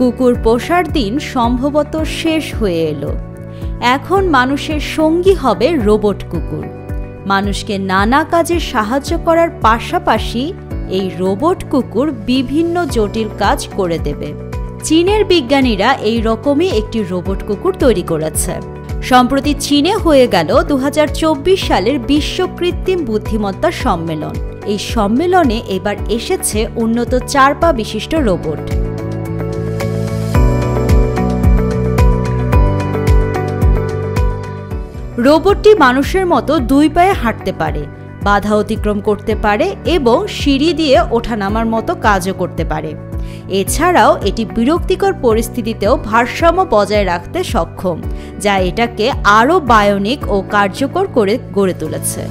কুকুর পোষার দিন সম্ভবত শেষ হয়ে এলো। এখন মানুষের সঙ্গী হবে রোবট কুকুর। মানুষকে নানা কাজে সাহায্য করার পাশাপাশি এই রোবট কুকুর বিভিন্ন জটিল কাজ করে দেবে। চীনের বিজ্ঞানীরা এই রকমই একটি রোবট কুকুর তৈরি করেছে। সম্প্রতি চীনে হয়ে গেল 2024 সালের বিশ্ব কৃত্রিম বুদ্ধিমত্তা সম্মেলন। এই সম্মেলনে এবার এসেছে উন্নত 4 পা বিশিষ্ট রোবট। রোবটটি মানুষের মতো 2 পায়ে হাঁটতে পারে, বাধা অতিক্রম করতে পারে এবং সিঁড়ি দিয়ে ওঠানামার মতো কাজও করতে পারে। এছাড়াও এটি বিরক্তিকর পরিস্থিতিতেও ভারসাম্য বজায় রাখতে সক্ষম, যা এটাকে আরও বায়োনিক ও কার্যকর করে গড়ে তুলেছে।